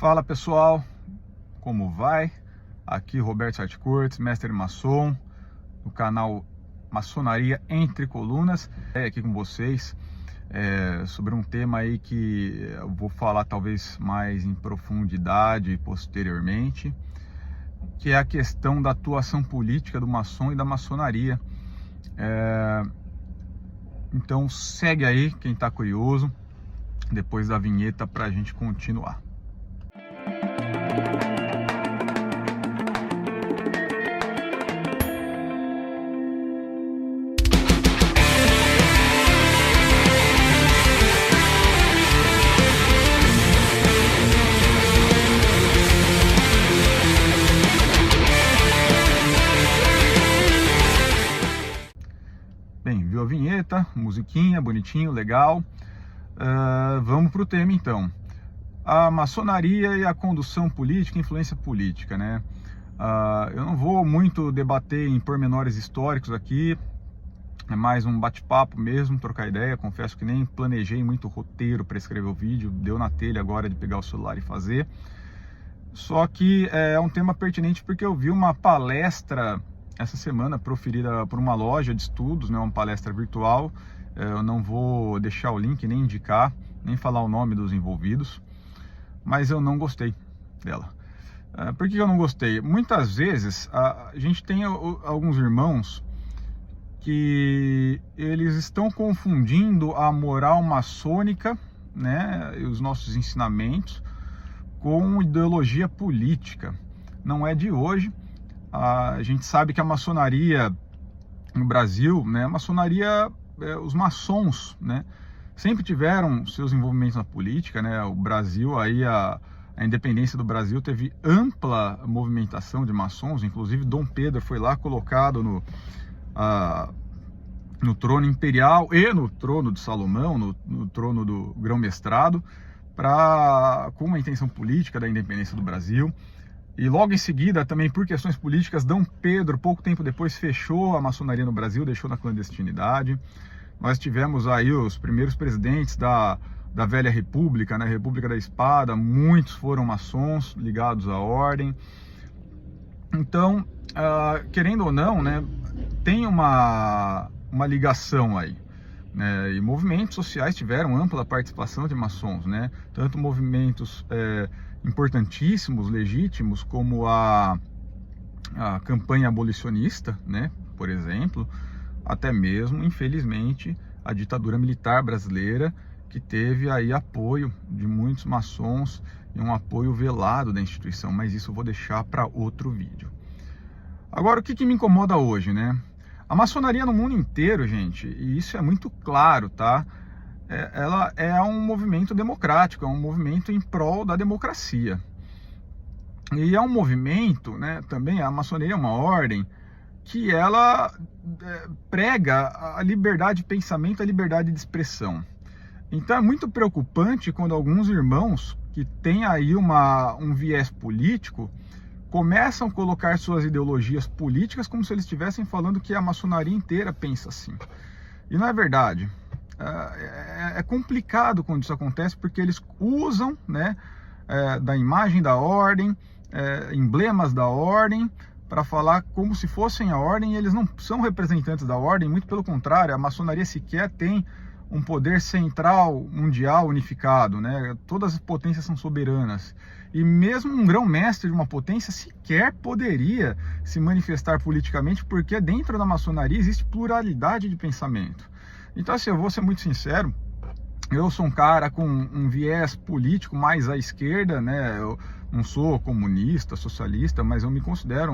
Fala pessoal, como vai? Aqui Roberto Sarticortes, mestre maçom, do canal Maçonaria Entre Colunas. Aqui com vocês sobre um tema aí que eu vou falar talvez mais em profundidade posteriormente, que é a questão da atuação política do maçom e da maçonaria. Então segue aí quem está curioso, depois da vinheta, para a gente continuar. Bem, viu a vinheta, musiquinha, bonitinho, legal. Vamos para o tema então. A maçonaria e a condução política, influência política, né? Eu não vou muito debater em pormenores históricos aqui, é mais um bate-papo mesmo, trocar ideia. Confesso que nem planejei muito roteiro para escrever o vídeo, deu na telha agora de pegar o celular e fazer. Só que é um tema pertinente porque eu vi uma palestra essa semana proferida por uma loja de estudos, né, uma palestra virtual. Eu não vou deixar o link, nem indicar, nem falar o nome dos envolvidos, mas eu não gostei dela. Por que eu não gostei? Muitas vezes a gente tem alguns irmãos que eles estão confundindo a moral maçônica, né, e os nossos ensinamentos com ideologia política. Não é de hoje. A gente sabe que a maçonaria no Brasil, né, a maçonaria, os maçons, né, sempre tiveram seus envolvimentos na política, né? O Brasil, aí a independência do Brasil teve ampla movimentação de maçons, inclusive Dom Pedro foi lá colocado no trono imperial e no trono de Salomão, no trono do grão-mestrado, com uma intenção política da independência do Brasil. E logo em seguida, também por questões políticas, Dom Pedro, pouco tempo depois, fechou a maçonaria no Brasil, deixou na clandestinidade. Nós tivemos aí os primeiros presidentes da velha república, né, República da Espada, muitos foram maçons ligados à ordem. Então, querendo ou não, né, tem uma ligação aí, né, e movimentos sociais tiveram ampla participação de maçons, né, tanto movimentos importantíssimos, legítimos, como a campanha abolicionista, né, por exemplo, até mesmo, infelizmente, a ditadura militar brasileira, que teve aí apoio de muitos maçons e um apoio velado da instituição, mas isso eu vou deixar para outro vídeo. Agora, o que me incomoda hoje, né? A maçonaria no mundo inteiro, gente, e isso é muito claro, tá? Ela é um movimento democrático, é um movimento em prol da democracia. E é um movimento, né, também, a maçonaria é uma ordem que ela prega a liberdade de pensamento, a liberdade de expressão. Então é muito preocupante quando alguns irmãos que têm aí um viés político começam a colocar suas ideologias políticas como se eles estivessem falando que a maçonaria inteira pensa assim. E não é verdade. É complicado quando isso acontece, porque eles usam, né, da imagem da ordem, emblemas da ordem, para falar como se fossem a ordem, e eles não são representantes da ordem, muito pelo contrário, a maçonaria sequer tem um poder central, mundial, unificado, né? Todas as potências são soberanas, e mesmo um grão-mestre de uma potência sequer poderia se manifestar politicamente, porque dentro da maçonaria existe pluralidade de pensamento. Então, assim, eu vou ser muito sincero, eu sou um cara com um viés político mais à esquerda, né? Eu não sou comunista, socialista, mas eu me considero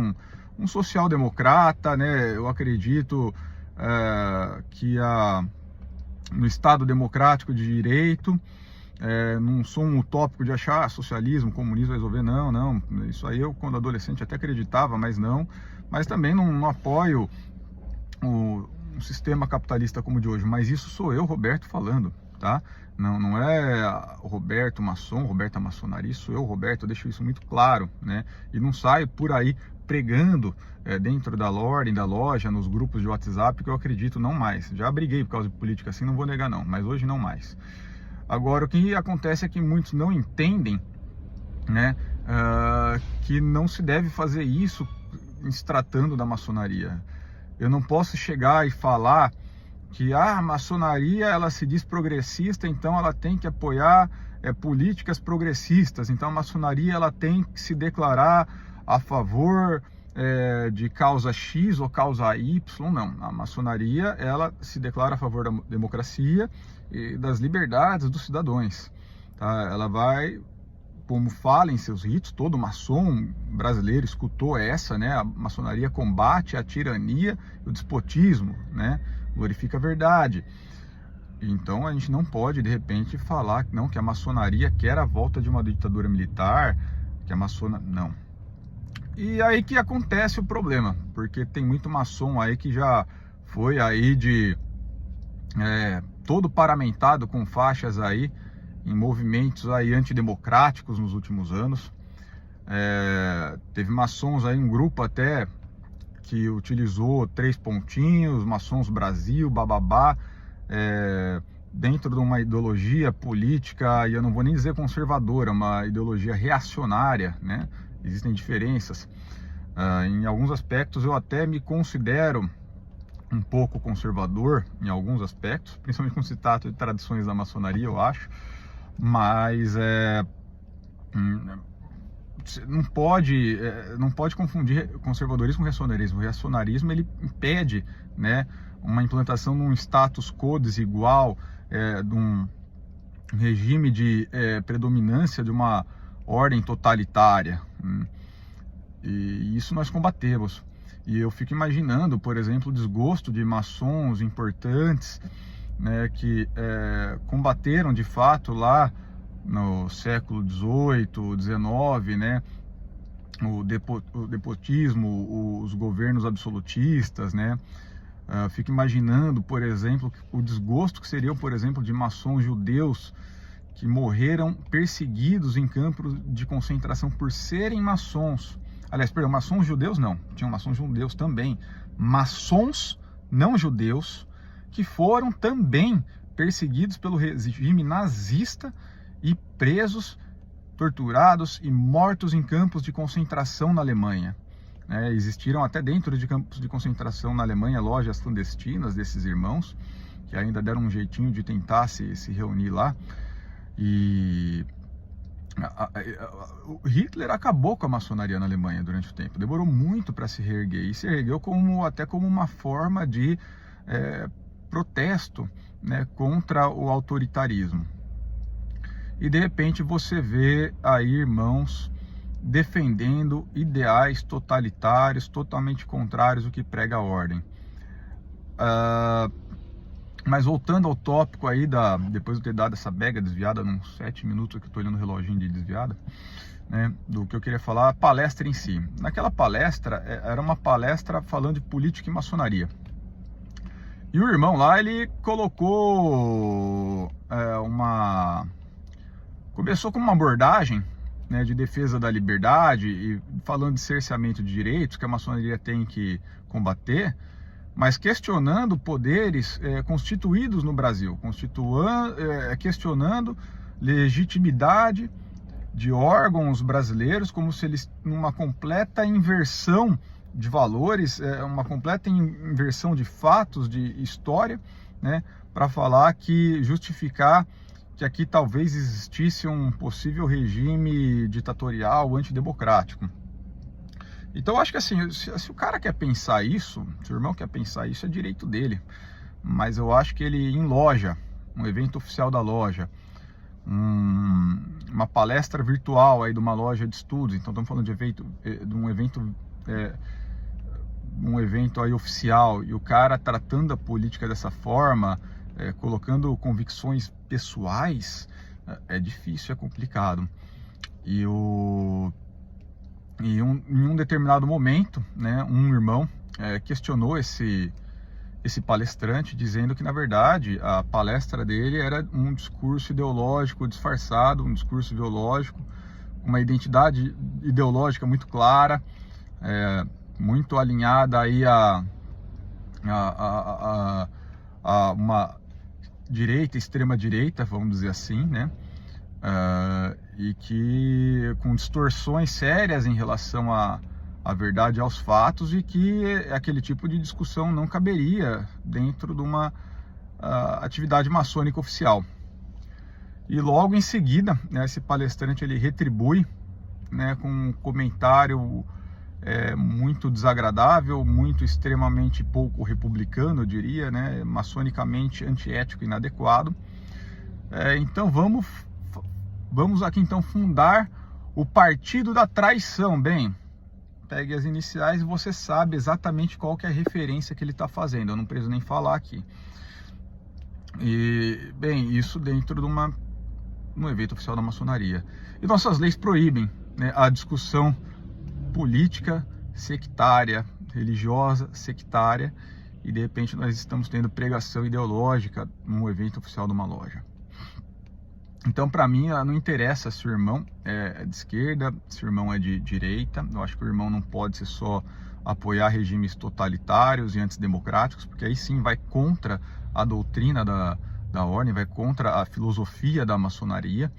um social-democrata, né? Eu acredito que no Estado democrático de direito, não sou um utópico de achar socialismo, comunismo vai resolver, não. Isso aí eu, quando adolescente, até acreditava, mas não. Mas também não apoio um sistema capitalista como o de hoje, mas isso sou eu, Roberto, falando, tá? Não é o Roberto maçom, Roberto maçonaria, sou eu, Roberto, eu deixo isso muito claro, né? E não saio por aí pregando dentro da ordem, da loja, nos grupos de WhatsApp, que eu acredito não mais. Já briguei por causa de política assim, não vou negar não, mas hoje não mais. Agora, o que acontece é que muitos não entendem né, que não se deve fazer isso em se tratando da maçonaria. Eu não posso chegar e falar que a maçonaria ela se diz progressista, então ela tem que apoiar políticas progressistas, então a maçonaria ela tem que se declarar a favor de causa X ou causa Y. Não, a maçonaria ela se declara a favor da democracia e das liberdades dos cidadãos, tá? Ela vai, como fala em seus ritos, todo maçom brasileiro escutou essa, né? A maçonaria combate a tirania e o despotismo, né? Glorifica a verdade. Então a gente não pode de repente falar não, que a maçonaria quer a volta de uma ditadura militar, que a não. E aí que acontece o problema, porque tem muito maçom aí que já foi aí todo paramentado com faixas aí em movimentos aí antidemocráticos nos últimos anos. Teve maçons aí, um grupo até que utilizou 3 pontinhos, Maçons Brasil, bababá, dentro de uma ideologia política, e eu não vou nem dizer conservadora, uma ideologia reacionária, né? Existem diferenças. Em alguns aspectos eu até me considero um pouco conservador, em alguns aspectos, principalmente com citato de tradições da maçonaria, eu acho, mas não pode confundir conservadorismo com reacionarismo. O reacionarismo ele impede, né, uma implantação de um status quo desigual, de um regime de predominância de uma ordem totalitária. E isso nós combatemos. E eu fico imaginando, por exemplo, o desgosto de maçons importantes, né, que combateram de fato lá no século XVIII, XIX, né, o despotismo, os governos absolutistas, né. Fico imaginando, por exemplo, o desgosto que seriam, por exemplo, de maçons judeus que morreram perseguidos em campos de concentração por serem maçons. Aliás, perdão, maçons judeus não, tinham maçons judeus também. Maçons não judeus que foram também perseguidos pelo regime nazista e presos, torturados e mortos em campos de concentração na Alemanha. Existiram até dentro de campos de concentração na Alemanha lojas clandestinas desses irmãos, que ainda deram um jeitinho de tentar se reunir lá. E o Hitler acabou com a maçonaria na Alemanha durante o tempo, demorou muito para se reerguer, e se ergueu até como uma forma de protesto, né, contra o autoritarismo. E de repente você vê aí irmãos defendendo ideais totalitários, totalmente contrários ao que prega a ordem. Mas voltando ao tópico aí, depois de ter dado essa mega desviada, uns 7 minutos que eu estou olhando o reloginho de desviada, né, do que eu queria falar, a palestra em si. Naquela palestra, era uma palestra falando de política e maçonaria. E o irmão lá, ele colocou começou com uma abordagem, né, de defesa da liberdade e falando de cerceamento de direitos que a maçonaria tem que combater, mas questionando poderes constituídos no Brasil, questionando legitimidade de órgãos brasileiros, como se eles, numa completa inversão de valores, uma completa inversão de fatos, de história, né, para falar justificar que aqui talvez existisse um possível regime ditatorial, antidemocrático. Então eu acho que assim, se o cara quer pensar isso, se o irmão quer pensar isso, é direito dele. Mas eu acho que ele em loja, um evento oficial da loja, uma palestra virtual aí de uma loja de estudos, então estamos falando de um evento aí oficial, e o cara tratando a política dessa forma, colocando convicções pessoais, é difícil, é complicado. E em um determinado momento, né, um irmão questionou esse palestrante, dizendo que, na verdade, a palestra dele era um discurso ideológico disfarçado, um discurso ideológico, uma identidade ideológica muito clara, muito alinhada aí a uma direita, extrema direita, vamos dizer assim, né? e que com distorções sérias em relação à verdade, aos fatos, e que aquele tipo de discussão não caberia dentro de uma atividade maçônica oficial. E logo em seguida, né, esse palestrante ele retribui, né, com um comentário muito desagradável, muito extremamente pouco republicano, eu diria, né, maçonicamente antiético e inadequado. Então vamos aqui então fundar o Partido da Traição. Bem, pegue as iniciais e você sabe exatamente qual que é a referência que ele está fazendo, eu não preciso nem falar aqui. E, bem, isso dentro de um evento oficial da maçonaria. E nossas leis proíbem, né, a discussão política sectária, religiosa sectária, e de repente nós estamos tendo pregação ideológica num evento oficial de uma loja. Então, para mim, não interessa se o irmão é de esquerda, se o irmão é de direita. Eu acho que o irmão não pode ser só apoiar regimes totalitários e antidemocráticos, porque aí sim vai contra a doutrina da ordem, vai contra a filosofia da maçonaria,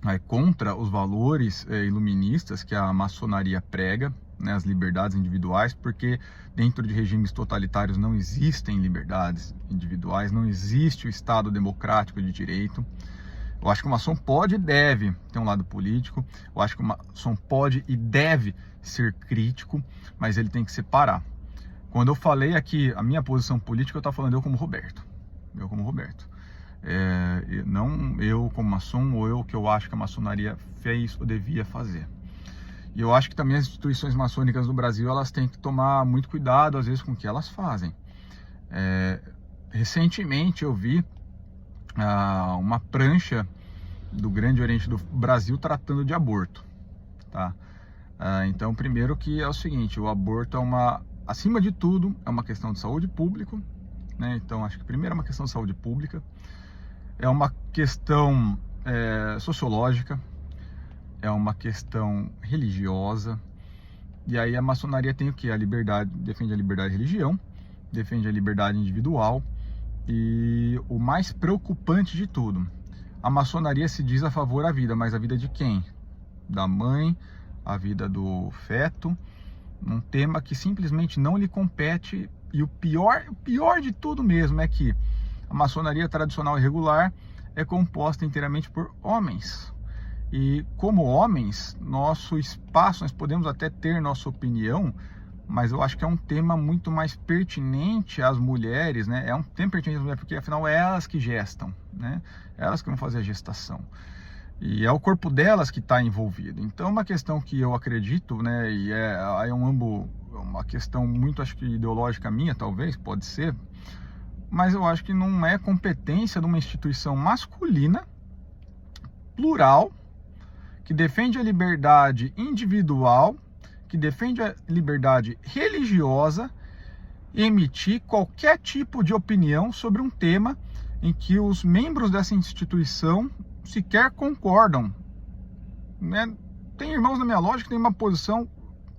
vai contra os valores iluministas que a maçonaria prega, né, as liberdades individuais, porque dentro de regimes totalitários não existem liberdades individuais, não existe o Estado democrático de direito. Eu acho que o maçom pode e deve ter um lado político, eu acho que o maçom pode e deve ser crítico, mas ele tem que separar. Quando eu falei aqui a minha posição política, eu estava falando eu como Roberto. Não eu como maçom, ou eu que eu acho que a maçonaria fez ou devia fazer. E eu acho que também as instituições maçônicas do Brasil, elas têm que tomar muito cuidado às vezes com o que elas fazem. Recentemente eu vi uma prancha do Grande Oriente do Brasil tratando de aborto, tá? Então, primeiro que é o seguinte, o aborto acima de tudo, é uma questão de saúde pública, né? Então, acho que primeiro é uma questão de saúde pública, é uma questão sociológica, é uma questão religiosa, e aí a maçonaria tem o que? A liberdade, defende a liberdade de religião, defende a liberdade individual. E o mais preocupante de tudo, a maçonaria se diz a favor da vida, mas a vida de quem? Da mãe, a vida do feto, um tema que simplesmente não lhe compete. E o pior de tudo mesmo é que a maçonaria tradicional e regular é composta inteiramente por homens. E como homens, nosso espaço, nós podemos até ter nossa opinião, mas eu acho que é um tema muito mais pertinente às mulheres, né? É um tema pertinente às mulheres, porque afinal é elas que gestam, né? Elas que vão fazer a gestação. E é o corpo delas que está envolvido. Então é uma questão que eu acredito, né? E uma questão muito, acho que ideológica minha, talvez, pode ser. Mas eu acho que não é competência de uma instituição masculina, plural, que defende a liberdade individual, que defende a liberdade religiosa, emitir qualquer tipo de opinião sobre um tema em que os membros dessa instituição sequer concordam, né? Tem irmãos na minha loja que têm uma posição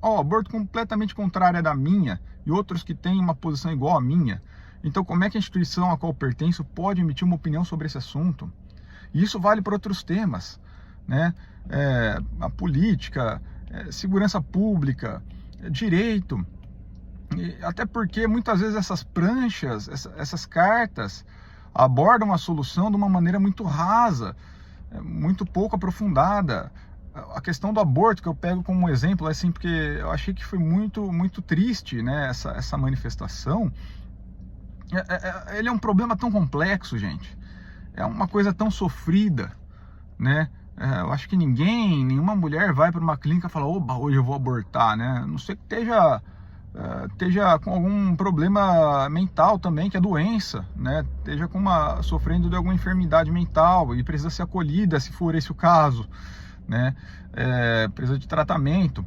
ao aborto completamente contrária da minha, e outros que têm uma posição igual à minha. Então, como é que a instituição a qual pertenço pode emitir uma opinião sobre esse assunto? E isso vale para outros temas, né? A política, segurança pública, direito, até porque muitas vezes essas pranchas, essas cartas abordam a solução de uma maneira muito rasa, muito pouco aprofundada. A questão do aborto, que eu pego como exemplo, assim, porque eu achei que foi muito triste, né, essa manifestação. Ele é um problema tão complexo, gente, é uma coisa tão sofrida, né? Eu acho que nenhuma mulher vai para uma clínica e fala, oba, hoje eu vou abortar, né? A não sei que esteja com algum problema mental também, que é doença, né? Esteja sofrendo de alguma enfermidade mental e precisa ser acolhida, se for esse o caso, né? Precisa de tratamento.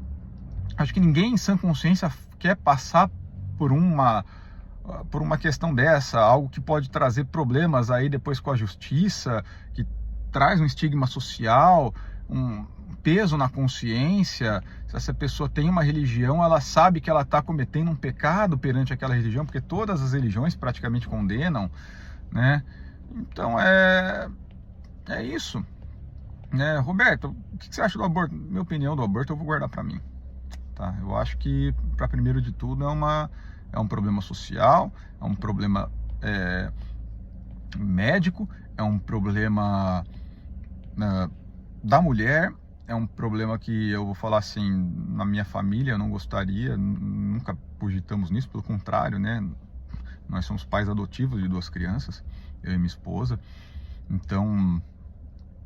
Acho que ninguém em sã consciência quer passar por uma questão dessa, algo que pode trazer problemas aí depois com a justiça, que traz um estigma social, um peso na consciência. Se essa pessoa tem uma religião, ela sabe que ela está cometendo um pecado perante aquela religião, porque todas as religiões praticamente condenam, né? Então é isso. Roberto, o que você acha do aborto? Minha opinião do aborto eu vou guardar para mim. Tá? Eu acho que, para primeiro de tudo, é um problema social, é um problema médico, é um problema da mulher, é um problema que eu vou falar assim, na minha família eu não gostaria, nunca cogitamos nisso, pelo contrário, né? Nós somos pais adotivos de 2 crianças, eu e minha esposa, então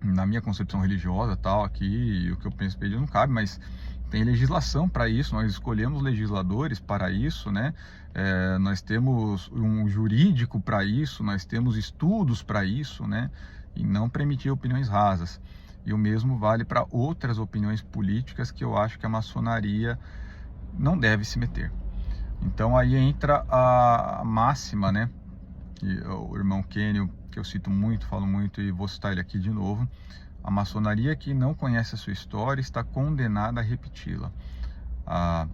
na minha concepção religiosa tal, aqui o que eu penso não cabe, mas tem legislação para isso, nós escolhemos legisladores para isso, né? Nós temos um jurídico para isso, nós temos estudos para isso, né? E não permitir opiniões rasas. E o mesmo vale para outras opiniões políticas que eu acho que a maçonaria não deve se meter. Então aí entra a máxima, né? Que o irmão Kenio, que eu cito muito, falo muito e vou citar ele aqui de novo: a maçonaria que não conhece a sua história está condenada a repeti-la. A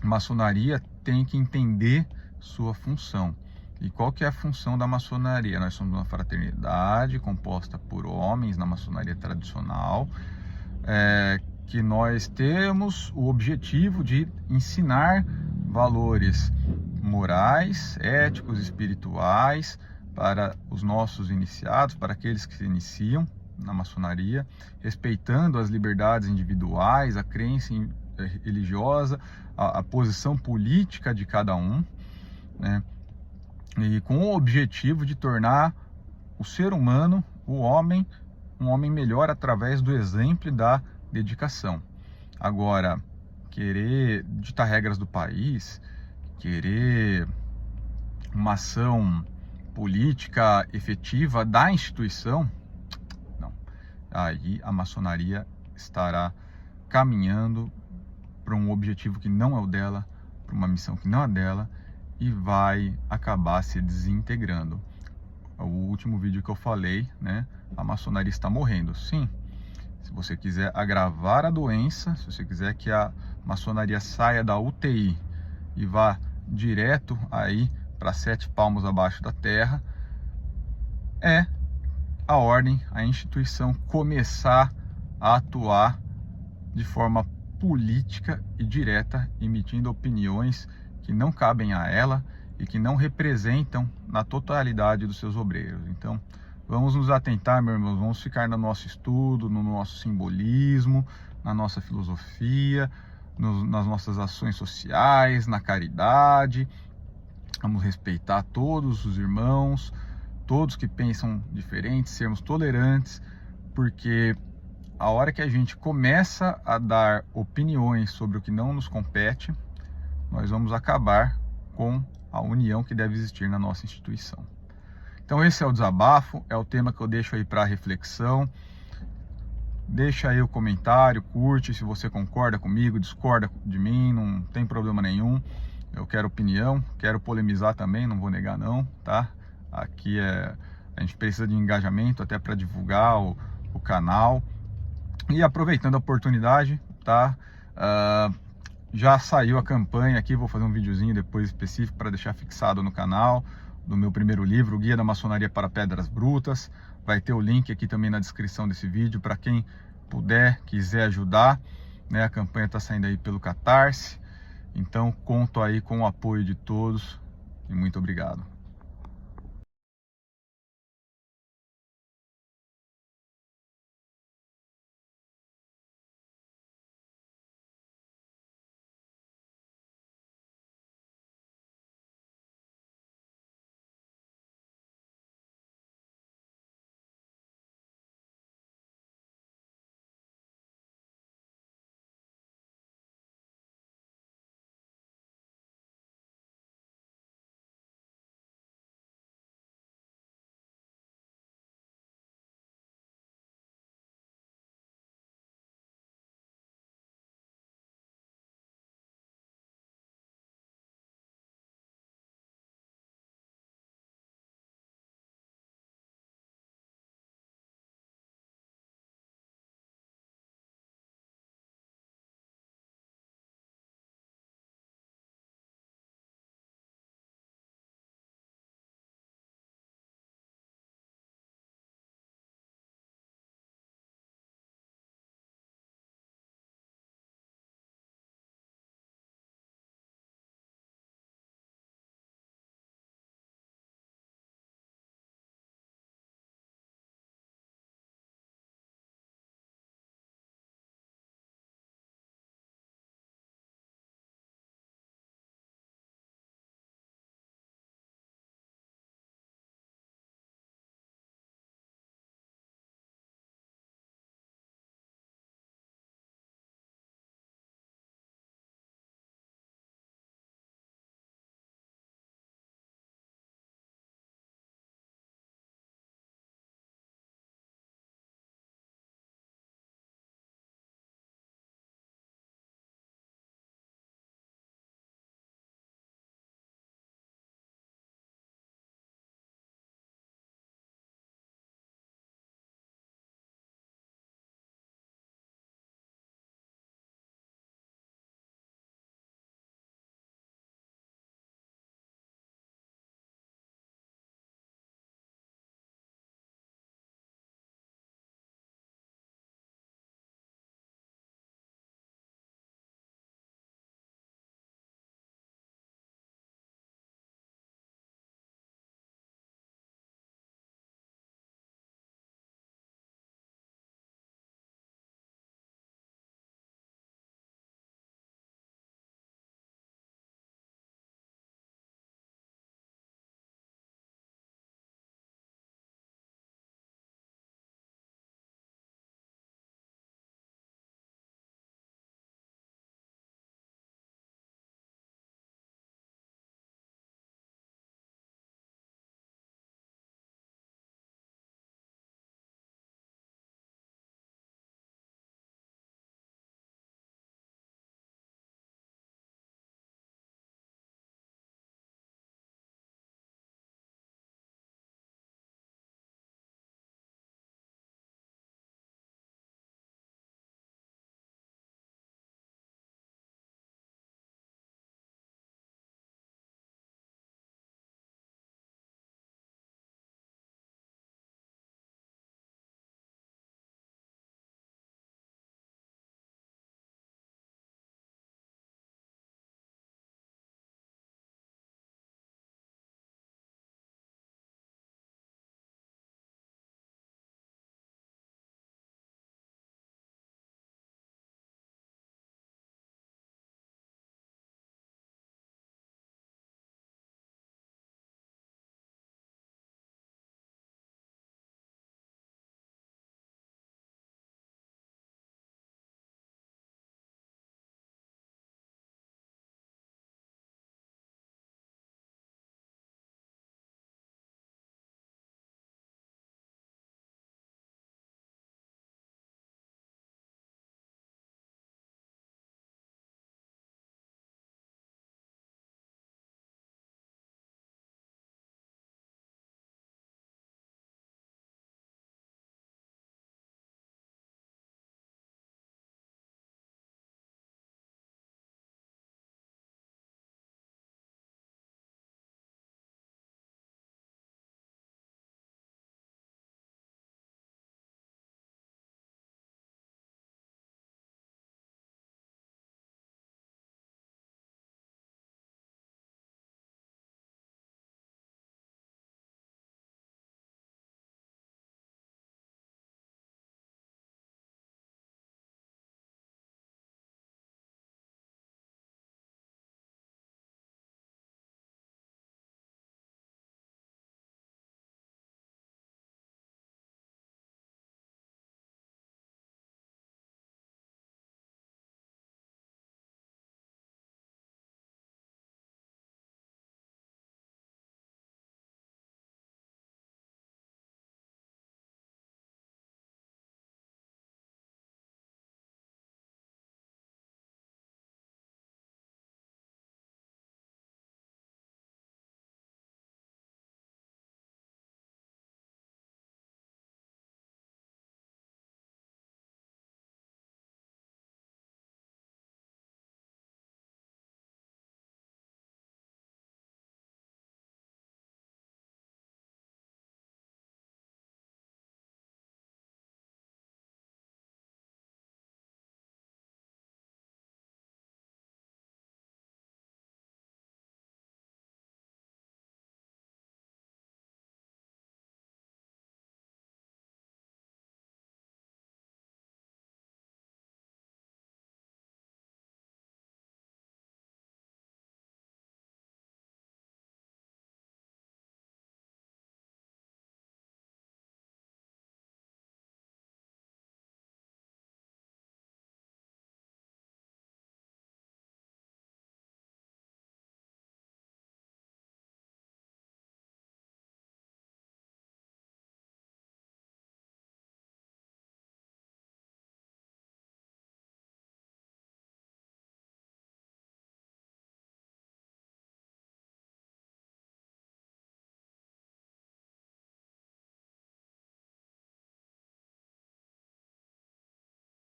maçonaria tem que entender sua função. E qual que é a função da maçonaria? Nós somos uma fraternidade composta por homens na maçonaria tradicional, que nós temos o objetivo de ensinar valores morais, éticos, espirituais para os nossos iniciados, para aqueles que se iniciam na maçonaria, respeitando as liberdades individuais, a crença religiosa, a posição política de cada um, né? E com o objetivo de tornar o ser humano, o homem, um homem melhor através do exemplo e da dedicação. Agora, querer ditar regras do país, querer uma ação política efetiva da instituição, não. Aí a maçonaria estará caminhando para um objetivo que não é o dela, para uma missão que não é dela, e vai acabar se desintegrando. O último vídeo que eu falei, né? A maçonaria está morrendo. Sim, se você quiser agravar a doença, se você quiser que a maçonaria saia da UTI e vá direto aí para 7 palmos abaixo da terra, é a ordem, a instituição começar a atuar de forma política e direta, emitindo opiniões que não cabem a ela e que não representam na totalidade dos seus obreiros. Então, vamos nos atentar, meus irmãos, vamos ficar no nosso estudo, no nosso simbolismo, na nossa filosofia, nas nossas ações sociais, na caridade. Vamos respeitar todos os irmãos, todos que pensam diferente, sermos tolerantes, porque a hora que a gente começa a dar opiniões sobre o que não nos compete, nós vamos acabar com a união que deve existir na nossa instituição. Então esse é o desabafo, é o tema que eu deixo aí para reflexão. Deixa aí o comentário, curte se você concorda comigo, discorda de mim, não tem problema nenhum. Eu quero opinião, quero polemizar também, não vou negar não, tá? Aqui a gente precisa de engajamento até para divulgar o canal. E aproveitando a oportunidade, tá? Já saiu a campanha aqui, vou fazer um videozinho depois específico para deixar fixado no canal, do meu primeiro livro, Guia da Maçonaria para Pedras Brutas. Vai ter o link aqui também na descrição desse vídeo, para quem puder, quiser ajudar, né? A campanha está saindo aí pelo Catarse, então conto aí com o apoio de todos e muito obrigado.